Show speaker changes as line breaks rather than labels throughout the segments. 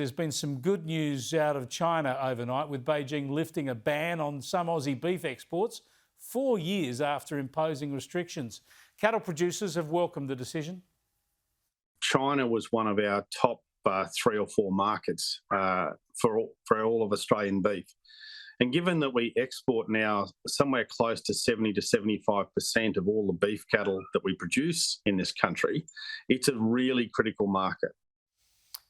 There's been some good news out of China overnight, with Beijing lifting a ban on some Aussie beef exports 4 years after imposing restrictions. Cattle producers have welcomed the decision.
China was one of our top 3 or 4 markets for all of Australian beef. And given that we export now somewhere close to 70 to 75% of all the beef cattle that we produce in this country, it's a really critical market.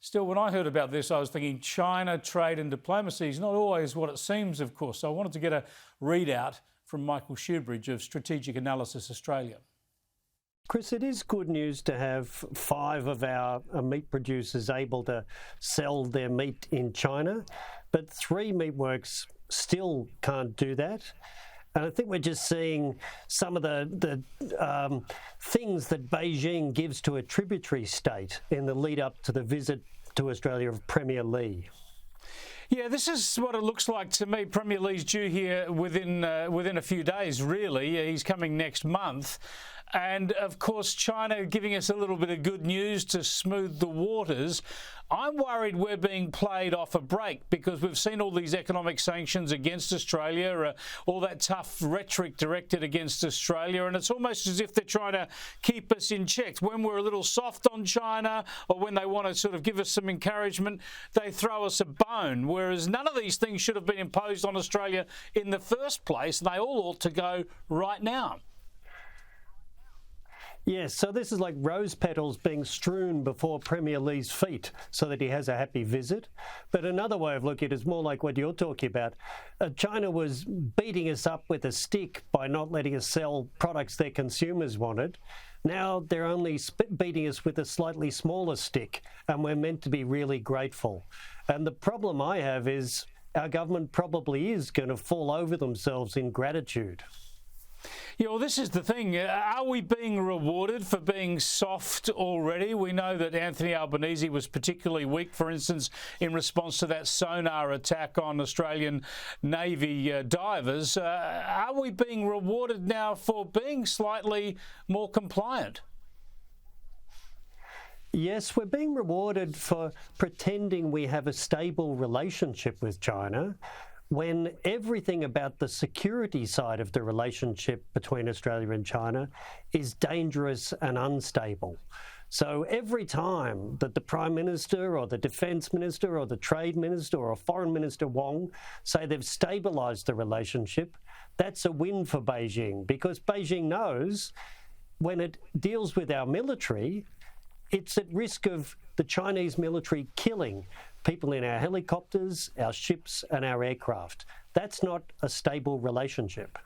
Still, when I heard about this, I was thinking China, trade and diplomacy is not always what it seems, of course. So I wanted to get a readout from Michael Shoebridge of Strategic Analysis Australia.
Chris, it is good news to have 5 of our meat producers able to sell their meat in China, but 3 meatworks still can't do that. And I think we're just seeing some of the things that Beijing gives to a tributary state in the lead up to the visit to Australia of Premier Li.
Yeah, this is what it looks like to me. Premier Li's due here within a few days, really. He's coming next month. And, of course, China giving us a little bit of good news to smooth the waters. I'm worried we're being played off a break because we've seen all these economic sanctions against Australia, all that tough rhetoric directed against Australia, and it's almost as if they're trying to keep us in check. When we're a little soft on China or when they want to sort of give us some encouragement, they throw us a bone, whereas none of these things should have been imposed on Australia in the first place, and they all ought to go right now.
Yes, so this is like rose petals being strewn before Premier Li's feet so that he has a happy visit. But another way of looking at it is more like what you're talking about. China was beating us up with a stick by not letting us sell products their consumers wanted. Now they're only beating us with a slightly smaller stick, and we're meant to be really grateful. And the problem I have is our government probably is going to fall over themselves in gratitude.
Yeah, well, this is the thing. Are we being rewarded for being soft already? We know that Anthony Albanese was particularly weak, for instance, in response to that sonar attack on Australian Navy divers. Are we being rewarded now for being slightly more compliant?
Yes, we're being rewarded for pretending we have a stable relationship with China, when everything about the security side of the relationship between Australia and China is dangerous and unstable. So every time that the Prime Minister or the Defence Minister or the Trade Minister or Foreign Minister Wong say they've stabilised the relationship, that's a win for Beijing, because Beijing knows when it deals with our military, it's at risk of the Chinese military killing people in our helicopters, our ships and our aircraft. That's not a stable relationship.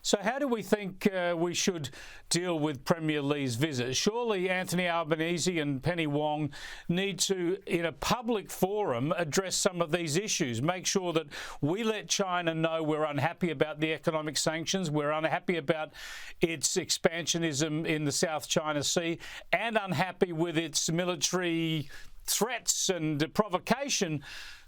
So how do we think we should deal with Premier Li's visit? Surely Anthony Albanese and Penny Wong need to, in a public forum, address some of these issues. Make sure that we let China know we're unhappy about the economic sanctions, we're unhappy about its expansionism in the South China Sea, and unhappy with its military threats and provocation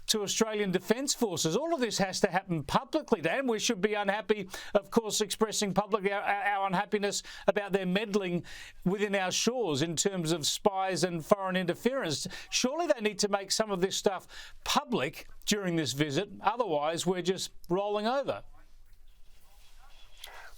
to Australian Defence Forces. All of this has to happen publicly, Dan. We should be unhappy, of course, expressing publicly our unhappiness about their meddling within our shores in terms of spies and foreign interference. Surely they need to make some of this stuff public during this visit. Otherwise, we're just rolling over.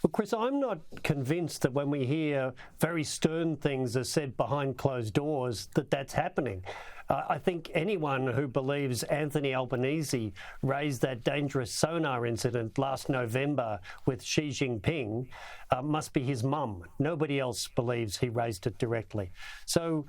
Well, Chris, I'm not convinced that when we hear very stern things are said behind closed doors, that that's happening. I think anyone who believes Anthony Albanese raised that dangerous sonar incident last November with Xi Jinping must be his mum. Nobody else believes he raised it directly. So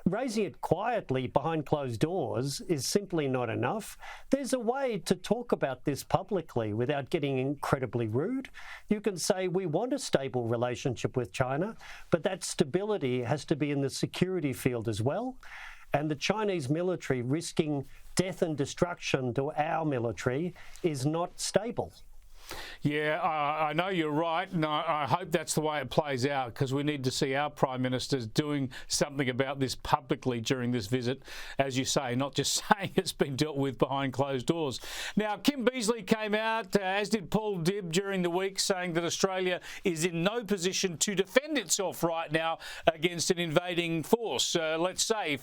raising it quietly behind closed doors is simply not enough. There's a way to talk about this publicly without getting incredibly rude. You can say we want a stable relationship with China, but that stability has to be in the security field as well. And the Chinese military risking death and destruction to our military is not stable.
Yeah, I know you're right, and I hope that's the way it plays out, because we need to see our Prime Ministers doing something about this publicly during this visit, as you say, not just saying it's been dealt with behind closed doors. Now, Kim Beazley came out, as did Paul Dibb during the week, saying that Australia is in no position to defend itself right now against an invading force. Let's say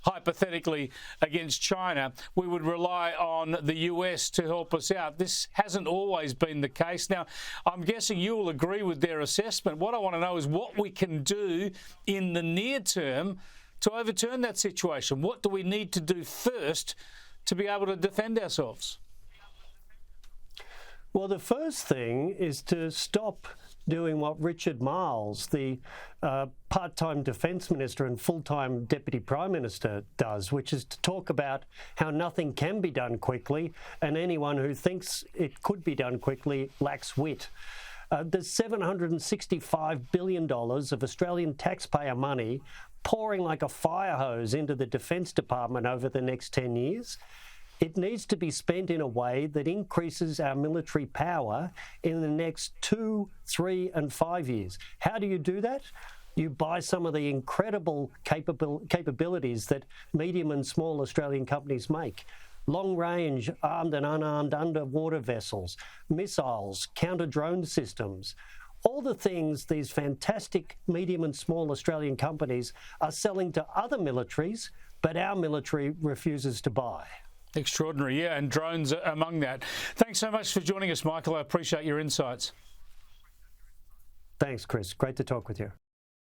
hypothetically against China, we would rely on the US to help us out. This hasn't always been the case. Now, I'm guessing you will agree with their assessment. What I want to know is what we can do in the near term to overturn that situation. What do we need to do first to be able to defend ourselves?
Well, the first thing is to stop doing what Richard Marles, the part-time Defence Minister and full-time Deputy Prime Minister, does, which is to talk about how nothing can be done quickly, and anyone who thinks it could be done quickly lacks wit. There's $765 billion of Australian taxpayer money pouring like a fire hose into the Defence Department over the next 10 years. It needs to be spent in a way that increases our military power in the next 2, 3 and 5 years. How do you do that? You buy some of the incredible capabilities that medium and small Australian companies make. Long-range armed and unarmed underwater vessels, missiles, counter-drone systems, all the things these fantastic medium and small Australian companies are selling to other militaries, but our military refuses to buy.
Extraordinary, yeah, and drones are among that. Thanks so much for joining us, Michael. I appreciate your insights.
Thanks, Chris. Great to talk with you.